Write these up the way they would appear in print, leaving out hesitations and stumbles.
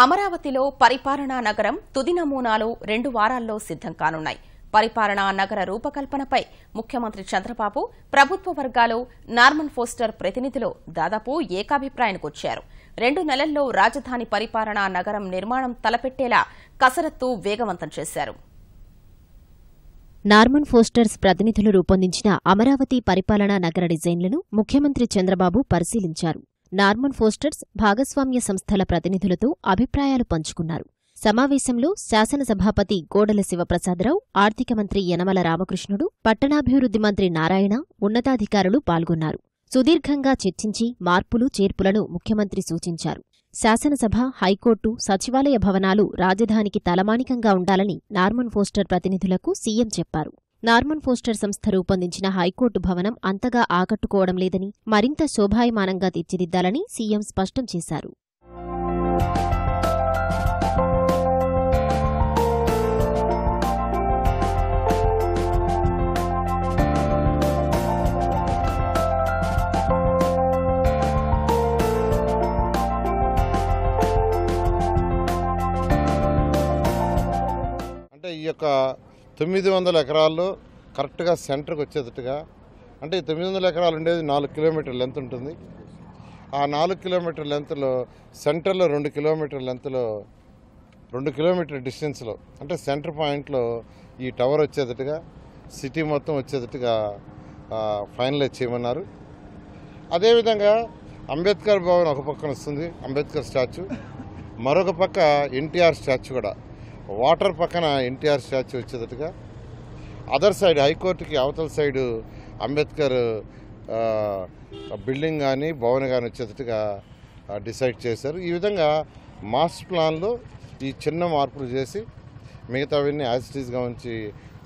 అమరావతిలో పరిపాలనా నగరం తుది నమూనాలు 2 వారాల్లో సిద్ధం కానున్నాయి. పరిపాలనా నగర రూపకల్పనపై ముఖ్యమంత్రి చంద్రబాబు, ప్రభుత్వ వర్గాలు, నార్మన్ ఫోస్టర్ ప్రతినిధులు దాదాపు ఏకాభిప్రాయానికి వచ్చారు. 2 నెలల్లో రాజధాని పరిపాలనా నగరం నిర్మాణం తలపెట్టేలా కసరత్తు వేగవంతం చేశారు. నార్మన్ ఫోస్టర్స్ ప్రతినిధులు రూపొందించిన అమరావతి పరిపాలనా నగర డిజైన్లను ముఖ్యమంత్రి చంద్రబాబు పరిశీలించారు. నార్మన్ ఫోస్టర్స్ భాగస్వామ్య సంస్థల ప్రతినిధులతో అభిప్రాయాలు పంచుకున్నారు. సమావేశంలో శాసనసభాపతి గోడల శివప్రసాదరావు, ఆర్థిక మంత్రి యనమల రామకృష్ణుడు, పట్టణాభివృద్ధి మంత్రి నారాయణ, ఉన్నతాధికారులు పాల్గొన్నారు. సుదీర్ఘంగా చర్చించి మార్పులు చేర్పులను ముఖ్యమంత్రి సూచించారు. శాసనసభ, హైకోర్టు, సచివాలయ భవనాలు రాజధానికి తలమానికంగా ఉండాలని నార్మన్ ఫోస్టర్ ప్రతినిధులకు సీఎం చెప్పారు. నార్మన్ ఫోస్టర్ సంస్థ రూపొందించిన హైకోర్టు భవనం అంతగా ఆకట్టుకోవడం లేదని, మరింత శోభాయమానంగా తీర్చిదిద్దాలని సీఎం స్పష్టం చేశారు. అంటే ఈ యొక్క 900 ఎకరాల్లో కరెక్ట్గా సెంటర్కి వచ్చేటట్టుగా, అంటే 900 ఎకరాలు ఉండేది 4 కిలోమీటర్ల లెంత్ ఉంటుంది. ఆ 4 కిలోమీటర్ల లెంత్లో సెంటర్లో 2 కిలోమీటర్ల లెంత్లో 2 కిలోమీటర్ డిస్టెన్స్లో, అంటే సెంటర్ పాయింట్లో ఈ టవర్ వచ్చేటట్టుగా, సిటీ మొత్తం వచ్చేటట్టుగా ఫైనలైజ్ చేయమన్నారు. అదేవిధంగా అంబేద్కర్ భవన్ ఒక పక్కన వస్తుంది, అంబేద్కర్ స్టాచ్యూ, మరొక పక్క ఎన్టీఆర్ స్టాచ్యూ కూడా, వాటర్ పక్కన ఎన్టీఆర్ స్టాచ్యూ వచ్చేటట్టుగా, అదర్ సైడ్ హైకోర్టుకి అవతల సైడు అంబేద్కర్ బిల్డింగ్ కానీ భవన్ కానీ వచ్చేటట్టుగా డిసైడ్ చేశారు. ఈ విధంగా మాస్టర్ ప్లాన్లో ఈ చిన్న మార్పులు చేసి మిగతావన్నీ యాజ్ ఇట్ ఈస్గా ఉంచి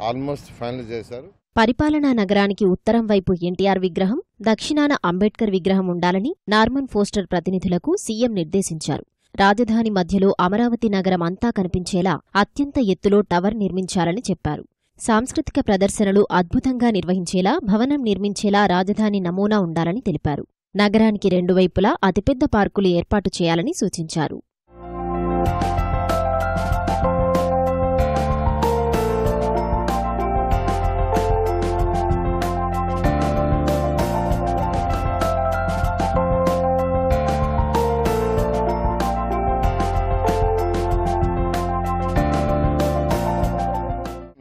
ఆల్మోస్ట్ ఫైనల్ చేశారు. పరిపాలనా నగరానికి ఉత్తరం వైపు ఎన్టీఆర్ విగ్రహం, దక్షిణాన అంబేద్కర్ విగ్రహం ఉండాలని నార్మన్ ఫోస్టర్ ప్రతినిధులకు సీఎం నిర్దేశించారు. రాజధాని మధ్యలో అమరావతి నగరం అంతా కనిపించేలా అత్యంత ఎత్తులో టవర్ నిర్మించాలని చెప్పారు. సాంస్కృతిక ప్రదర్శనలు అద్భుతంగా నిర్వహించేలా భవనం నిర్మించేలా రాజధాని నమూనా ఉండాలని తెలిపారు. నగరానికి 2 వైపులా అతిపెద్ద పార్కులు ఏర్పాటు చేయాలని సూచించారు.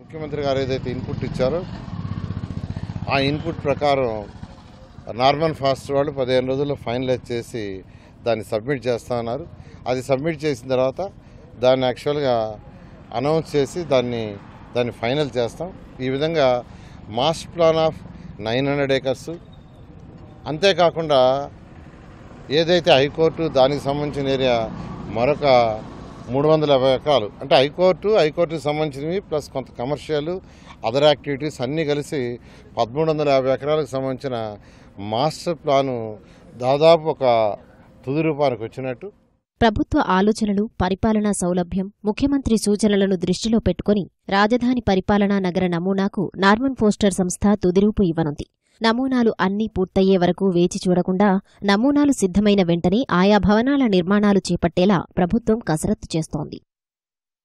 ముఖ్యమంత్రి గారు ఏదైతే ఇన్పుట్ ఇచ్చారో ఆ ఇన్పుట్ ప్రకారం నార్మన్ ఫాస్టర్ వాళ్ళు 15 రోజుల్లో ఫైనలైజ్ చేసి దాన్ని సబ్మిట్ చేస్తామన్నారు. అది సబ్మిట్ చేసిన తర్వాత దాన్ని యాక్చువల్గా అనౌన్స్ చేసి దాన్ని ఫైనల్ చేస్తాం. ఈ విధంగా మాస్టర్ ప్లాన్ ఆఫ్ 900 ఏకర్స్, అంతేకాకుండా ఏదైతే హైకోర్టు దానికి సంబంధించిన ఏరియా మరొక 350 ఎకరాలు, అంటే హైకోర్టుకి సంబంధించినవి ప్లస్ కొంత కమర్షియల్ అదర్ యాక్టివిటీస్ అన్నీ కలిసి 1350 ఎకరాలకు సంబంధించిన మాస్టర్ ప్లాను దాదాపు ఒక తుది రూపానికి వచ్చినట్టు. ప్రభుత్వ ఆలోచనలు, పరిపాలనా సౌలభ్యం, ముఖ్యమంత్రి సూచనలను దృష్టిలో పెట్టుకుని రాజధాని పరిపాలనా నగర నమూనాకు నార్మన్ ఫోస్టర్ సంస్థ తుదిరూపు ఇవ్వనుంది. నమూనాలు అన్నీ పూర్తయ్యే వరకు వేచి చూడకుండా నమూనాలు సిద్ధమైన వెంటనే ఆయా భవనాల నిర్మాణాలు చేపట్టేలా ప్రభుత్వం కసరత్తు చేస్తోంది.